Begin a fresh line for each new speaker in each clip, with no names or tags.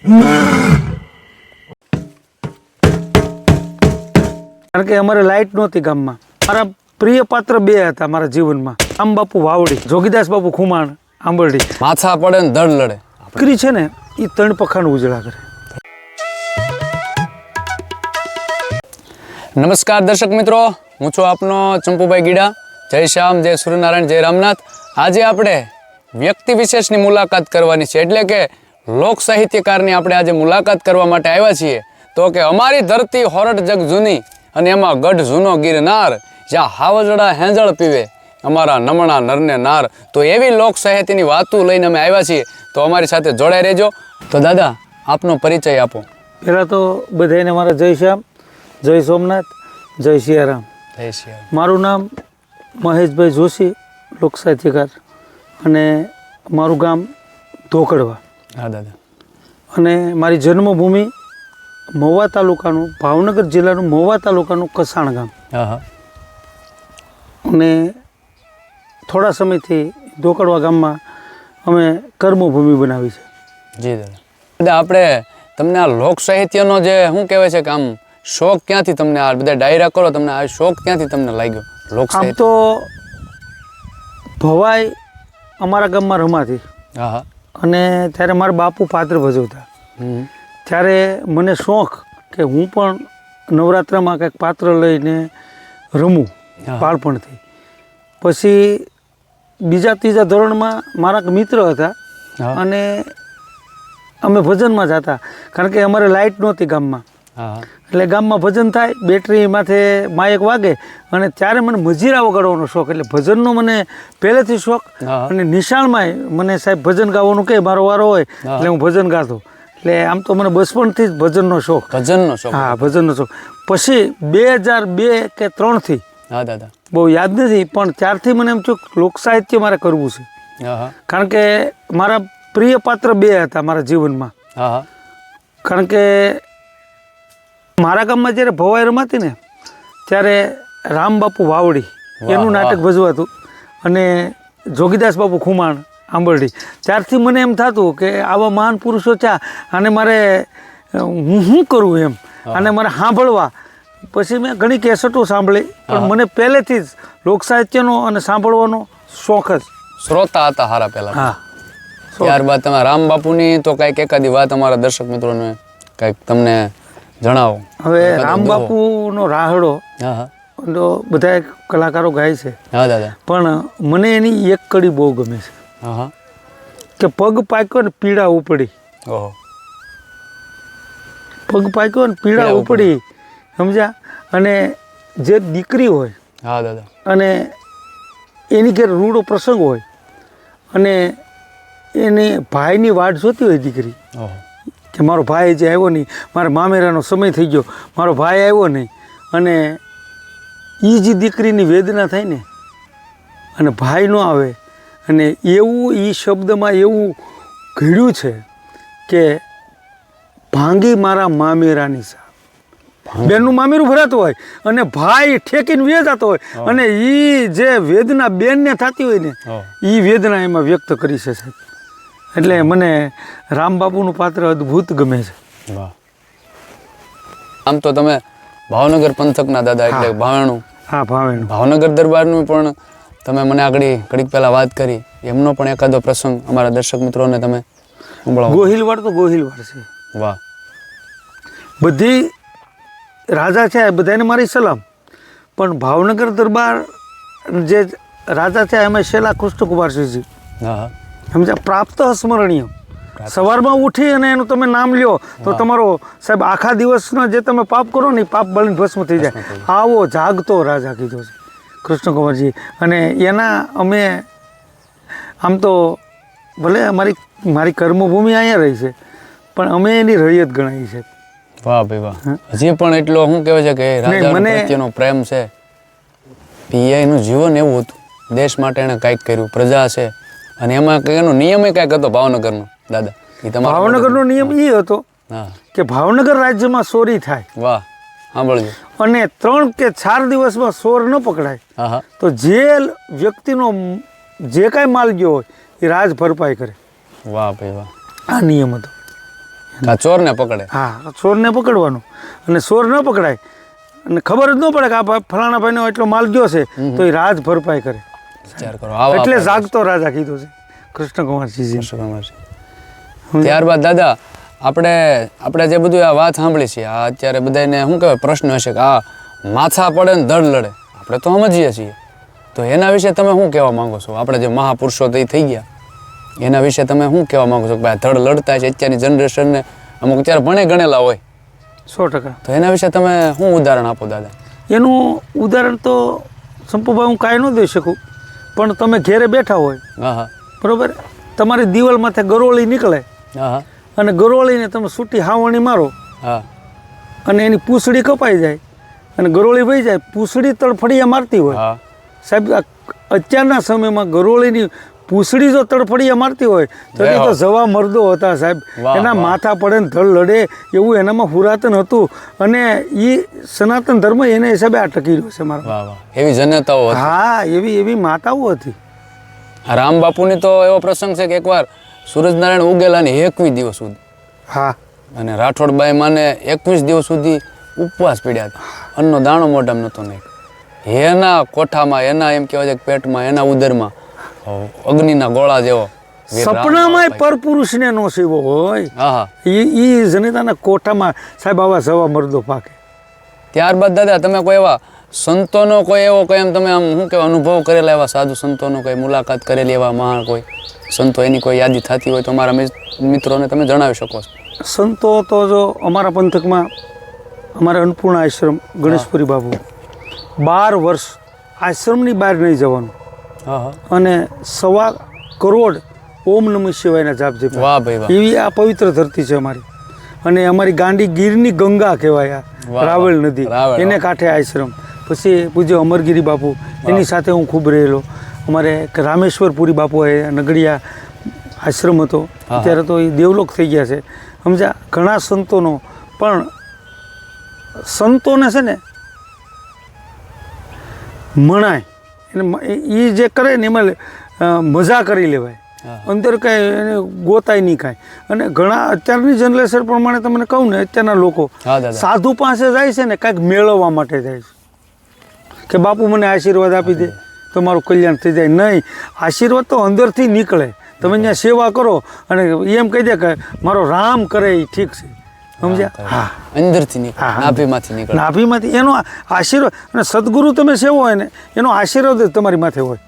કારણ કે અમારે લાઇટ નહોતી ગામમાં. મારા પ્રિય પાત્ર બે હતા મારા જીવનમાં, રામ બાપુ વાવડી, જોગીદાસ બાપુ ખુમાણ આંબરડી.
માથા પડે ને દડ લડે.
દીકરી છે ને એ ત્રણ પખાનું ઉજળા કરે.
નમસ્કાર દર્શક મિત્રો, હું છું આપનો ચંપુભાઈ ગીડા. જય શ્યામ, જય સૂર્યનારાયણ, જય રામનાથ. આજે આપણે વ્યક્તિ વિશેષની મુલાકાત કરવાની છે, એટલે કે લોક સાહિત્યકારની આપણે આજે મુલાકાત કરવા માટે આવ્યા છીએ. તો કે અમારી ધરતી હોરઠ જગ જૂની અને એમાં ગઢ જૂનો ગિરનાર, જ્યાં હાવજડા હેંજળ પીવે અમારા નમણા નરને નાર. તો એવી લોક સાહિત્યની વાતો લઈને અમે આવ્યા છીએ, તો અમારી સાથે જોડાઈ રહેજો. તો દાદા, આપનો પરિચય આપો.
પહેલાં તો બધાને મારા જય શ્યામ, જય સોમનાથ, જય સિયારામ.
જય શ્રી
મારું નામ મહેશભાઈ જોશી, લોક સાહિત્યકાર, અને મારું ગામ ધોકડવા.
હા દાદા.
અને મારી જન્મભૂમિ મહુવા તાલુકાનું, ભાવનગર જિલ્લાનું મહુવા તાલુકાનું કસાણ ગામ.
હા હા.
અને થોડા સમયથી ધોકડવા ગામમાં અમે કર્મભૂમિ બનાવી છે.
જી દાદા. દાદા, આપણે તમને આ લોક સાહિત્યનો જે શું કહેવાય છે કે આમ શોખ ક્યાંથી તમને, આ બધા ડાયરા કરો, તમને આ શોખ ક્યાંથી તમને લાગ્યો લોક
આમ
સાહિત્ય?
તો ભવાઈ અમારા ગામમાં રમાતી,
હા હા.
અને ત્યારે મારા બાપુ પાત્ર ભજવતા. ત્યારે મને શોખ કે હું પણ નવરાત્રમાં કંઈક પાત્ર લઈને રમું બાળપણથી. પછી બીજા ત્રીજા ધોરણમાં મારા મિત્ર હતા અને અમે ભજનમાં જતા, કારણ કે અમારે લાઇટ નહોતી ગામમાં.
હા.
એટલે ગામમાં ભજન થાય, બેટરી માથે માયક વાગે, અને ત્યારે મને મજીરા વગાડવાનો શોખ. એટલે ભજનનો મને પહેલેથી શોખ. અને નિશાળમાંય મને સાહેબ ભજન ગાવાનું કહે, મારો વારો હોય એટલે હું ભજન ગાતો. એટલે આમ તો મને બચપણથી જ ભજનનો શોખ.
ભજનનો શોખ?
હા, ભજનનો શોખ. પછી 2002 કે 2003,
હા દાદા,
બહુ યાદ નથી, પણ ત્યારથી મને એમ થયું લોક સાહિત્ય મારે કરવું છે.
હા હા.
કારણ કે મારા પ્રિય પાત્ર બે હતા મારા જીવનમાં.
હા હા.
કારણ કે મારા ગામમાં જ્યારે ભવાઈ રમાતી ને, ત્યારે રામ બાપુ વાવડી એનું નાટક ભજવાતું, અને જોગીદાસ બાપુ ખુમાણ આંબરડી. ત્યારથી મને એમ થતું કે આવા મહાન પુરુષો છે, અને મારે હું શું કરું એમ, અને મારે સાંભળવા. પછી મેં ઘણી કેસેટો સાંભળી, પણ મને પહેલેથી જ લોક સાહિત્યનો અને સાંભળવાનો શોખ જ.
શ્રોતા હતા હારા પહેલા.
હા.
ત્યારબાદ તમે રામ બાપુની તો કાંઈક એકાદી વાત અમારા દર્શક મિત્રોને કાંઈક તમને જણાવો.
હવે રામ બાપુનો રાહડો
હા હા.
તો બધા કલાકારો ગાય છે,
હા દાદા.
પણ મને એની એક કડી બહુ ગમે છે
હા હા.
કે પગ પાક્યો ને પીડા ઉપડી.
ઓહો.
પગ પાક્યો ને પીડા ઉપડી, સમજ્યા? અને જે દીકરી હોય,
હા દાદા,
અને એની ઘેર રૂડો પ્રસંગ હોય, અને એની ભાઈની વાટ જોતી હોય દીકરી,
ઓહો,
કે મારો ભાઈ જે આવ્યો નહીં, મારા મામેરાનો સમય થઈ ગયો, મારો ભાઈ આવ્યો નહીં, અને એ જે દીકરીની વેદના થાય ને, અને ભાઈ ન આવે, અને એવું એ શબ્દમાં એવું ઘડ્યું છે કે ભાંગી મારા મામેરાની સા. બેનનું મામેરું ભરાતું હોય અને ભાઈ ઠેકીને વેચાતો હોય, અને એ જે વેદના બેનને થતી હોય ને, એ વેદના એમાં વ્યક્ત કરી છે સાહેબ. એટલે મને રામ બાપુનું પાત્ર અદ્ભુત ગમે છે.
વાહ. આમ તો તમે ભાવનગર પંથકના દાદા, એટલે ભાવેણું.
હા, ભાવેણું.
ભાવનગર દરબારનું પણ તમે મને આગળ ઘડીક પહેલા વાત કરી, એમનો પણ એકાદો પ્રસંગ અમારા દર્શક મિત્રોને તમે સંભળાવો.
ગોહિલવાડ તો ગોહિલવાડ છે.
વાહ.
બધી રાજા છે બધાને મારી સલામ, પણ ભાવનગર દરબાર જે રાજા છે એમાં શેલા કૃષ્ણકુમારસિંહજી,
હા હા,
સમજ્યા? પ્રાપ્ત સ્મરણીય. સવારમાં ઉઠી અને એનું તમે નામ લ્યો તો તમારો સાહેબ આખા દિવસના જે તમે પાપ કરો ને, પાપ બળીને ભસ્મ થઈ જાય. આવો જાગતો રાજા કીધો છે કૃષ્ણકુમારજી. અને એના અમે આમ તો ભલે મારી કર્મભૂમિ અહીંયા રહી છે, પણ અમે એની રૈયત ગણાવી છે.
વાહ ભાઈ વાહ. હજી પણ એટલો શું કહેવાય છે કે રાજા પ્રત્યેનો પ્રેમ છે. એનું જીવન એવું હતું, દેશ માટે એને કાંઈક કર્યું, પ્રજા છે, અને એમાં એનો નિયમ કાંઈક હતો ભાવનગરનો દાદા.
ભાવનગરનો નિયમ એ હતો કે ભાવનગર રાજ્યમાં ચોરી થાય,
વાહ, સાંભળજો,
અને 3 કે 4 દિવસમાં ચોર ન પકડાય,
હા હા,
તો જે વ્યક્તિનો જે કાંઈ માલ ગયો હોય એ રાજ ભરપાઈ કરે.
વાહ ભાઈ વાહ.
આ નિયમ હતો
આ ચોરને પકડે.
હા, ચોરને પકડવાનો. અને ચોર ન પકડાય અને ખબર જ ન પડે કે આ ફલાણા ભાઈનો એટલો માલ ગયો છે તો એ રાજ ભરપાઈ કરે.
વિચાર કરો. આવા
એટલે જાગતો રાજા કીધું છે કૃષ્ણકુમારજી.
ત્યારબાદ દાદા આપણે જે બધું આ વાત સાંભળી છે, આ અત્યારે બધાને શું કહેવાય પ્રશ્ન હશે કે આ માથા પડે ને ધડ લડે, આપણે તો સમજીએ છીએ, તો એના વિશે તમે શું કહેવા માંગો છો? આપણે જે મહાપુરુષો થઈ ગયા એના વિશે તમે શું કહેવા માંગો છો કે ભાઈ ધડ લડતા છે અત્યારની જનરેશનને, અમુક અત્યારે ભણે ગણેલા હોય
100%.
તો એના વિશે તમે શું ઉદાહરણ આપો દાદા?
એનું ઉદાહરણ તો સંપુભાઈ હું કાંઈ ન દઈ શકું, પણ તમે ઘેરે બેઠા હોય,
હા હા
બરોબર, તમારી દિવાલ માથે ગરોળી નીકળે
હા હા
અને ગરોળીને તમે સૂટી હાવણી મારો
હા
અને એની પૂંછડી કપાઈ જાય અને ગરોળી વહી જાય, પૂંછડી તડફડિયા મારતી હોય.
હા
સાહેબ, અત્યારના સમયમાં ગરોળીની પૂંછડી જો તડફડિયા મારતી હોય તો એ તો જવા મરદો હતા સાહેબ. એના માથા પડે ને ધડ લડે એવું એનામાં પુરાતન હતું અને એ સનાતન ધર્મ એને હિસાબે આ ટકી રહ્યો છે મારો.
વાહ વાહ, એવી જનતાઓ હતી.
હા, એવી માતાઓ હતી.
રામ બાપુની તો એવો પ્રસંગ છે કે એકવાર સૂરજનારાયણ ઉગેલાની 21 દિવસ સુધી,
હા,
અને રાઠોડબાઈ માને 21 દિવસ સુધી ઉપવાસ પીડ્યા હતા, અન્નનો દાણો મોઢામાં નહોતો નાખ્યો. એના કોઠામાં, એના એમ કહેવાય છે પેટમાં, એના ઉદરમાં અગ્નિના ગોળા જેવો
સપનામાં પરપુરુષને નો સેવો હોય.
હા હા,
એ જનતાના કોઠામાં સાહેબ આવા જવા મરદો પાકે.
ત્યારબાદ દાદા તમે કોઈ એવા સંતોનો કોઈ એવો કોઈ એમ તમે આમ શું કહેવાય અનુભવ કરેલા એવા સાધુ સંતોનો કોઈ મુલાકાત કરેલી એવા મહાન કોઈ સંતો, એની કોઈ યાદી થતી હોય તો અમારા મિત્રોને તમે જણાવી શકો છો.
સંતો તો જો અમારા પંથકમાં અમારા અન્નપૂર્ણા આશ્રમ ગણેશપુરી બાબુ 12 વર્ષ આશ્રમની બહાર નહીં જવાનું
હા હા,
અને 1.25 કરોડ ઓમ નમઃ શિવાયના જાપ જપ.
વાહ ભાઈ વાહ,
એવી આ પવિત્ર ધરતી છે અમારી. અને અમારી ગાંડી ગીરની ગંગા કહેવાય આ રાવલ નદી, એને કાંઠે આશ્રમ. પછી પૂજ્ય અમરગીરી બાપુ, એની સાથે હું ખૂબ રહેલો. અમારે એક રામેશ્વરપુરી બાપુ એ નગડિયા આશ્રમ હતો, અત્યારે તો એ દેવલોક થઈ ગયા છે, સમજ્યા. ઘણા સંતોનો, પણ સંતોને છે ને મણાય, એ જે કરે ને એમાં મજા કરી લેવાય, અંદર કાંઈ એને ગોતાય નહીં કાંઈ. અને ઘણા અત્યારની જનરેશન પ્રમાણે તમને કહું ને, અત્યારના લોકો સાધુ પાસે જાય છે ને કાંઈક મેળવવા માટે જાય છે કે બાપુ મને આશીર્વાદ આપી દે તો મારું કલ્યાણ થઈ જાય. નહીં, આશીર્વાદ તો અંદરથી નીકળે. તમે ત્યાં સેવા કરો અને એમ કહી દે કે મારો રામ કરે એ ઠીક છે, સમજ્યા. હા,
અંદરથી નીકળે, નાભીમાંથી નીકળે,
નાભીમાંથી એનો આશીર્વાદ. અને સદગુરુ તમે સેવો હોય ને એનો આશીર્વાદ જ તમારી માથે હોય,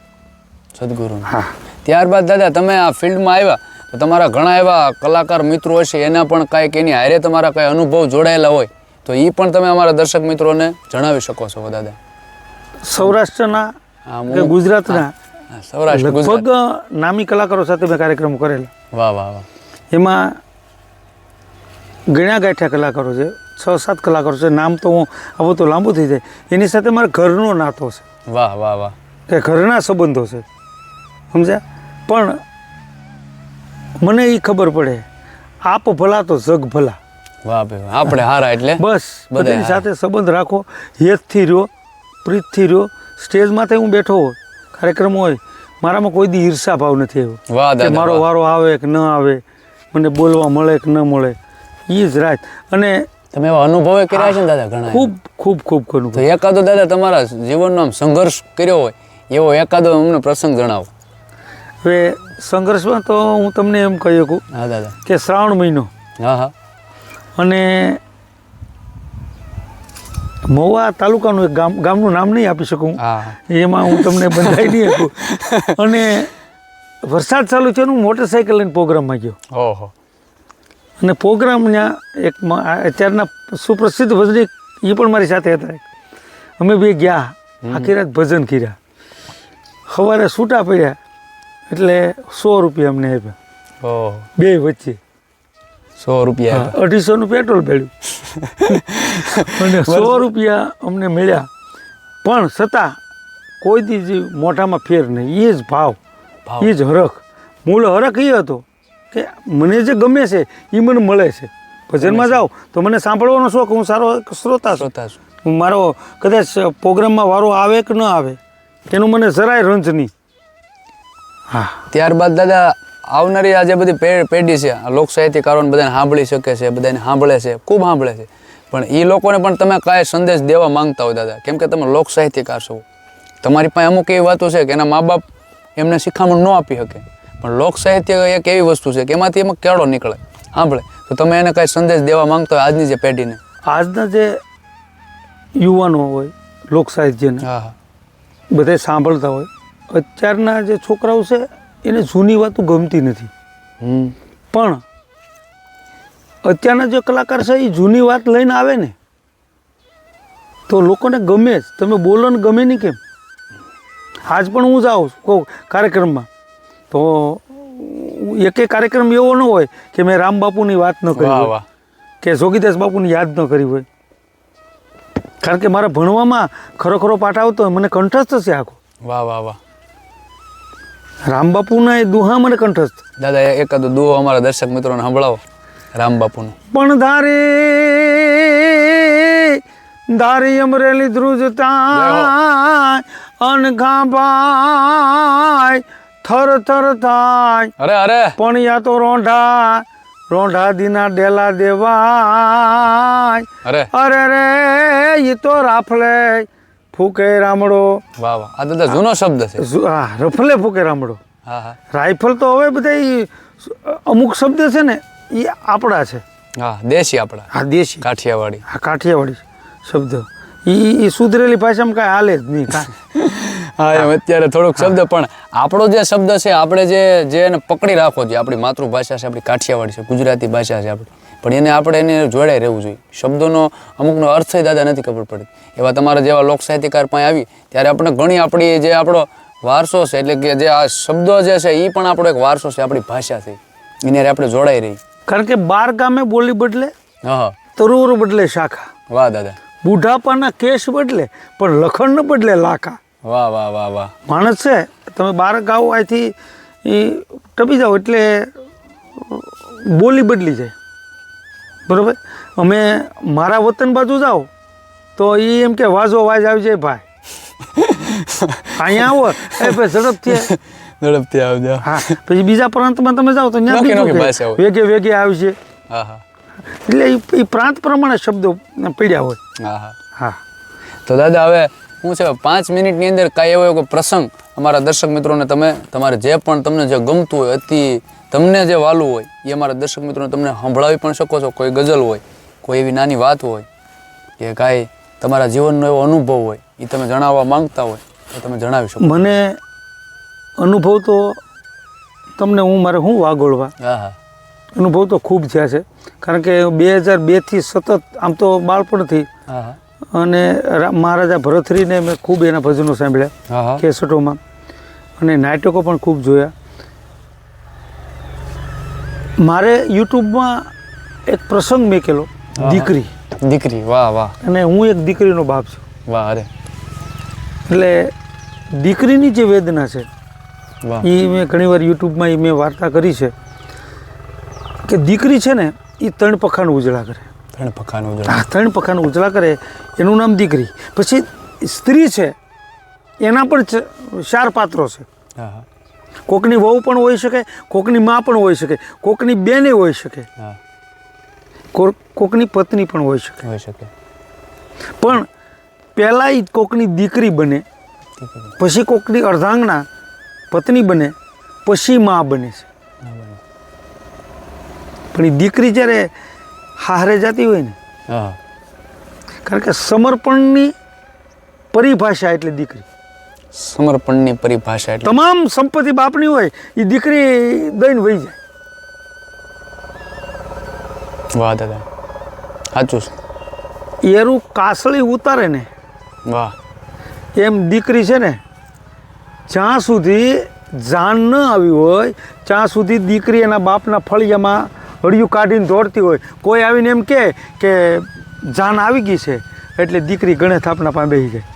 સદગુરુ.
હા.
ત્યારબાદ દાદા તમે આ ફિલ્ડમાં આવ્યા તો તમારા ઘણા એવા કલાકાર મિત્રો હશે, એના પણ કાંઈક એની હારે તમારા કાંઈ અનુભવ જોડાયેલા હોય તો એ પણ તમે અમારા દર્શક મિત્રોને જણાવી શકો છો દાદા.
સૌરાષ્ટ્રના કે ગુજરાતના
સૌરાષ્ટ્ર
લગભગ નામી કલાકારો સાથે મેં કાર્યક્રમો કરેલા.
વાહ વાહ વાહ.
એમાં ગણ્યા ગાંઠ્યા કલાકારો છે, 6-7 કલાકારો છે. નામ તો હું આવું તો લાંબુ થઈ જાય. એની સાથે મારા ઘરનો નાતો છે.
વાહ વાહ વાહ,
કે ઘરના સંબંધો છે, સમજ્યા. પણ મને એ ખબર પડે, આપ ભલા તો જગ ભલા.
વાહ ભાઈ, આપણે હારા એટલે
બસ બધાની સાથે સંબંધ રાખો, હેતથી રહ્યો, પ્રીતથી રહ્યો. સ્ટેજ માથે હું બેઠો હોય, કાર્યક્રમ હોય, મારામાં કોઈ દી ઈર્ષા ભાવ નથી આવ્યો.
વાહ દાદા,
મારો વારો આવે કે ન આવે, મને બોલવા મળે કે ન મળે, એ જ રાત. અને
તમે એવા અનુભવે કર્યા છે ને દાદા ઘણા?
ખૂબ ખૂબ ખૂબ અનુભવ.
તો એકાદો દાદા તમારા જીવનનો આમ સંઘર્ષ કર્યો હોય એવો એકાદો અમને પ્રસંગ જણાવો.
હવે સંઘર્ષમાં તો હું તમને એમ કહી શકું,
હા દાદા,
કે શ્રાવણ મહિનો
હા હા,
અને મહુવા તાલુકાનું એક ગામનું નામ નહીં આપી શકું, એમાં હું તમને બંધાઈ નહીં શકું. અને વરસાદ ચાલુ છે, હું મોટરસાઇકલ લઈને પ્રોગ્રામમાં ગયો.
ઓહો.
અને પ્રોગ્રામ ત્યાં એક અત્યારના સુપ્રસિદ્ધ ભજની એ પણ મારી સાથે હતા. અમે બે ગયા, આખી રાત ભજન કર્યા, સવારે છૂટા પડ્યા એટલે 100 રૂપિયા અમને આપ્યા.
ઓહો.
બે વચ્ચે
100 રૂપિયા,
250 પેટ્રોલ પડ્યું અને 100 રૂપિયા અમને મળ્યા. પણ છતાં કોઈ દી મોઢામાં ફેર નહીં, એ જ ભાવ, એ જ હરખ. મૂળ હરખ એ હતો કે મને જે ગમે છે એ મને મળે છે. ભજનમાં જાઉં તો મને સાંભળવાનો શોખ, હું સારો શ્રોતા છું. મારો કદાચ પ્રોગ્રામમાં વારો આવે કે ન આવે એનું મને જરાય રંજ નહીં. હા.
ત્યારબાદ દાદા આવનારી આ જે બધી પેઢી છે આ લોક સાહિત્યકારોને બધાને સાંભળી શકે છે, બધાને સાંભળે છે, ખૂબ સાંભળે છે, પણ એ લોકોને પણ તમે કાંઈ સંદેશ દેવા માંગતા હોય દાદા, કેમ કે તમે લોક સાહિત્યકાર છો, તમારી પાસે અમુક એવી વાતો છે કે એના મા બાપ એમને શિખામણ ન આપી શકે, પણ લોક સાહિત્ય એક એવી વસ્તુ છે કે એમાંથી એમાં કેળો નીકળે, સાંભળે, તો તમે એને કાંઈ સંદેશ દેવા માંગતા હોય આજની જે પેઢીને?
આજના જે યુવાનો હોય લોક સાહિત્યને
હા હા
બધા સાંભળતા હોય, અત્યારના જે છોકરાઓ છે એને જૂની વાતો ગમતી નથી, પણ અત્યારના જે કલાકાર છે એ જૂની વાત લઈને આવે ને તો લોકોને ગમે જ. તમે બોલો ને ગમે નહીં કેમ? આજ પણ હું જાઉં કહું કાર્યક્રમમાં તો એકે કાર્યક્રમ એવો ન હોય કે મેં રામ બાપુની વાત ન કરી
વાહ
હોય
વાહ
કે જોગીદાસ બાપુની યાદ ન કરી હોય, કારણ કે મારા ભણવામાં ખરો પાઠ આવતો હોય, મને કંઠસ્થ છે આખો.
વાહ વાહ વાહ
રામ બાપુના એ દુહા મને કંઠસ્થ.
દાદા એકાદો દુહો અમારા દર્શક મિત્રોને સંભળાવો રામ બાપુનો.
પણ ધારી અમરેલી ધ્રુજતા અનઘા ભાઈ થર થર થાય,
અરે અરે
પણ યા તો રોંઢા દીના ડેલા દેવાય,
અરે
અરે રે એ તો રાફલે ફૂકે રામડો.
વાહ વાહ આ દાદા જૂનો શબ્દ છે.
રફલે ફૂકે રામડો.
હા હા
રાઇફલ તો હવે બધા અમુક શબ્દ છે ને એ આપણા છે,
હા દેશી આપણા
આ દેશી,
કાઠિયાવાડી.
આ કાઠિયાવાડી શબ્દ એ સુધરેલી ભાષામાં કાંઈ હાલે જ નહીં.
હા એમ અત્યારે થોડોક શબ્દ પણ આપણો જે શબ્દ છે આપણે જે એને પકડી રાખવો જોઈએ, આપણી માતૃભાષા છે, આપણી કાઠિયાવાડી છે, ગુજરાતી ભાષા છે આપણી, પણ એને આપણે એને જોડાઈ રહેવું જોઈએ. શબ્દોનો અમુકનો અર્થ દાદા નથી ખબર પડતી. એવા તમારા જેવા લોક સાહિત્યકાર પાસે આવી ત્યારે આપણે ઘણી આપણી જે આપણો વારસો છે, એટલે કે જે આ શબ્દો જે છે એ પણ આપણો એક વારસો છે, આપણી ભાષા છે, એને આપણે જોડાઈ રહી.
કારણ કે 12 ગામે બોલી બદલે,
હા
તરુર બદલે શાખા,
વાહ દાદા
બુઢાપાના કેસ બદલે પણ લખણ ન બદલે લાખા.
વાહ વાહ વાહ વાહ
માણસ છે તમે 12 ગાઓ અહીંથી એ ટપી જાઓ એટલે બોલી બદલી જાય, બરાબર. અમે મારા વતન બાજુ જાઓ તો એ એમ કે વાજો વાજ આવી જાય ભાઈ, અહીંયા આવો એ ભાઈ ઝડપથી
આવજો.
હા, પછી બીજા પ્રાંતમાં તમે જાઓ તો
નોખી
ત્યાં
ભાષા હોય.
વેગે વેગે આવશે,
હા હા
એટલે એ પ્રાંત પ્રમાણે શબ્દો પડ્યા હોય.
હા હા
હા,
તો દાદા હવે શું છે 5 મિનિટની અંદર કાંઈ એવો પ્રસંગ અમારા દર્શક મિત્રોને તમે તમારે જે પણ તમને જે ગમતું હોય, અતિ તમને જે વાલું હોય એ અમારા દર્શક મિત્રોને તમને સંભળાવી પણ શકો છો. કોઈ ગઝલ હોય, કોઈ એવી નાની વાત હોય કે કાંઈ તમારા જીવનનો એવો અનુભવ હોય એ તમે જણાવવા માંગતા હોય તો તમે જણાવી શકો.
મને અનુભવ તો તમને મારે શું વાગોળવા,
હા હા
અનુભવ તો ખૂબ થયા છે. કારણ કે 2002થી સતત આમ તો બાળપણથી
હા હા
અને મહારાજા ભરતરીને મેં ખૂબ એના ભજનો સાંભળ્યા
હા હા
કેસેટોમાં, અને નાટકો પણ ખૂબ જોયા. મારે યુટ્યુબમાં એક પ્રસંગ મેકેલો, દીકરી,
વાહ વાહ
અને હું એક દીકરીનો બાપ છું.
વાહ અરે
એટલે દીકરીની જે વેદના છે
વાહ
એ મેં ઘણીવાર યુટ્યુબમાં મેં વાર્તા કરી છે કે દીકરી છે ને એ 3 પખાનું ઉજળા કરે.
3 પખાનું ઉજળા.
હા, 3 પખાનું ઉજળા કરે એનું નામ દીકરી. પછી સ્ત્રી છે એના પણ 4 પાત્રો છે.
હા હા
કોકની વહુ પણ હોઈ શકે, કોકની મા પણ હોઈ શકે, કોકની બેને હોઈ શકે,
હા
કોકની પત્ની પણ હોઈ શકે.
હોઈ શકે.
પણ પહેલાં એ કોકની દીકરી બને, પછી કોકની અર્ધાંગના પત્ની બને, પછી મા બને છે. પણ એ દીકરી જ્યારે હારે જતી હોય ને,
હા
કારણ કે સમર્પણની પરિભાષા એટલે દીકરી.
સમર્પણની પરિભાષા એટલે
તમામ સંપત્તિ બાપની હોય એ દીકરી દઈને વહી જાય.
વાહ દાદા સાચું છે.
એરું કાસળી ઉતારે ને
વાહ
એમ દીકરી છે ને જ્યાં સુધી જાન ન આવી હોય ત્યાં સુધી દીકરી એના બાપના ફળિયામાં હળિયું કાઢીને દોડતી હોય. કોઈ આવીને એમ કહે કે જાન આવી ગઈ છે એટલે દીકરી ગણે થાપના પાસે બેસી જાય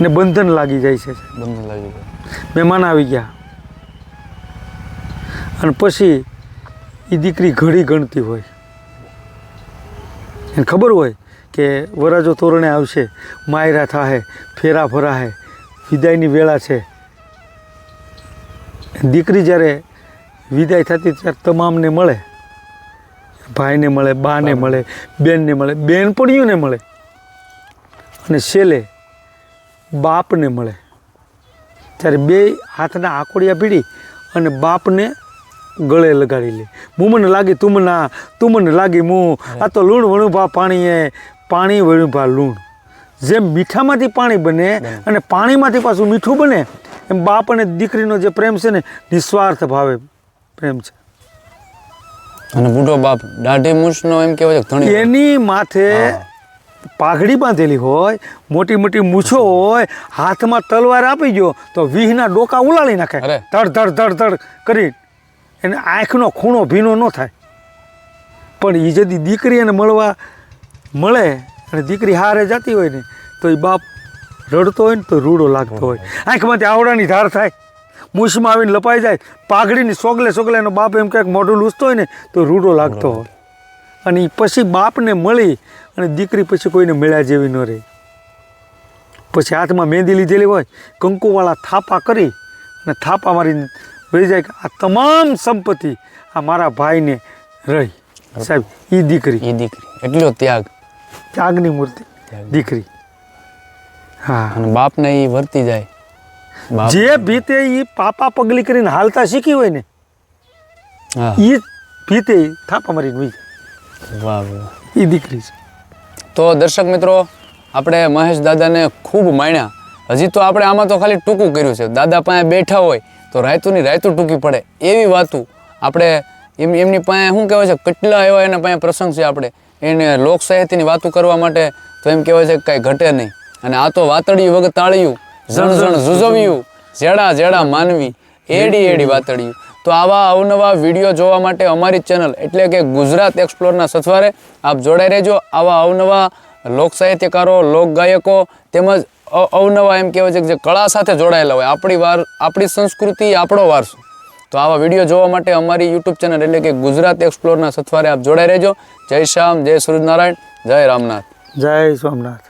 ને બંધન લાગી જાય છે.
બંધ લાગી ગયું.
મહેમાન આવી ગયા અને પછી એ દીકરી ઘડી ગણતી હોય. એને ખબર હોય કે વરાજો તોરણે આવશે, માયરા થાહે, ફેરા ફરાહે, વિદાયની વેળા છે. દીકરી જ્યારે વિદાય થતી ત્યારે તમામને મળે, ભાઈને મળે, બાને મળે, બેનને મળે, બેનપણીઓને મળે અને છેલ્લે બાપને મળે. ત્યારે બે હાથના આકોડિયા ભીડી અને બાપને ગળે લગાડી લે. મું મને લાગી તું મને લાગી મું, આ તો લૂણ વણું ભા પાણીએ, પાણી વણું ભા લૂણ. જેમ મીઠામાંથી પાણી બને અને પાણીમાંથી પાછું મીઠું બને, એમ બાપ અને દીકરીનો જે પ્રેમ છે ને નિસ્વાર્થ ભાવે પ્રેમ છે.
અને બુઢો બાપ દાઢી મૂછનો એમ કહેવાય છે ઘણી
એની માથે પાઘડી બાંધેલી હોય, મોટી મોટી મૂછો હોય, હાથમાં તલવાર આપી ગયો તો વીહના ડોકા ઉલાળી નાખે,
અરે.
ધડ ધડ ધડ ધડ કરી. એને આંખનો ખૂણો ભીનો ન થાય. પણ એ જદી દીકરી એને મળવા મળે અને દીકરી હારે જતી હોય ને તો એ બાપ રડતો હોય ને તો રૂડો લાગતો હોય, આંખમાંથી આવડાની ધાર થાય, મૂછમાં આવીને લપાઈ જાય, પાઘડીની સોગલે સોગલે એનો બાપ એમ ક્યાંક મોઢું લૂસતો હોય ને તો રૂડો લાગતો હોય. અને એ પછી બાપને મળી અને દીકરી પછી કોઈને મળ્યા જેવી ન રહી. પછી હાથમાં મહેંદી લીધેલી હોય, કંકુવાળા થાપા કરી અને થાપા મારીને વહી જાય કે આ તમામ સંપત્તિ આ મારા ભાઈને રહી. સાહેબ એ દીકરી
એટલો ત્યાગ,
ત્યાગની મૂર્તિ દીકરી. હા,
અને બાપને એ વર્તી જાય.
જે ભીતે એ પાપા પગલી કરીને હાલતા શીખી હોય ને
હા,
એ ભીતે થાપા મારીને વહી જાય.
વાહ વાહ.
એ દીકરી છે.
તો દર્શક મિત્રો, આપણે મહેશ દાદાને ખૂબ માણ્યા. હજી તો આપણે આમાં તો ખાલી ટૂંકું કર્યું છે. દાદા પાસે બેઠા હોય તો રાયતુંની રાયતું ટૂંકી પડે એવી વાતું આપણે એમની પાસે શું કહેવાય છે, કેટલા એવા એના પાસે પ્રસંગ છે. આપણે એને લોક સાહિત્યની વાતું કરવા માટે તો એમ કહેવાય છે કે કાંઈ ઘટે નહીં. અને આ તો વાતળિયું વગતાળિયું, ઝણ ઝણ ઝુઝવ્યું, જેડા જેડા માનવી, એડી એડી વાતળિયું. તો આવા અવનવા વિડીયો જોવા માટે અમારી ચેનલ એટલે કે ગુજરાત એક્સપ્લોરના સથવારે આપ જોડાઈ રહેજો. આવા અવનવા લોક સાહિત્યકારો, લોક ગાયકો તેમજ અવનવા એમ કહેવાય છે કે જે કળા સાથે જોડાયેલા હોય, આપણી સંસ્કૃતિ, આપણો વારસો. તો આવા વિડીયો જોવા માટે અમારી યુટ્યુબ ચેનલ એટલે કે ગુજરાત એક્સપ્લોરના સથવારે આપ જોડાઈ રહેજો. જય શ્યામ, જય સૂર્યનારાયણ, જય રામનાથ,
જય સોમનાથ.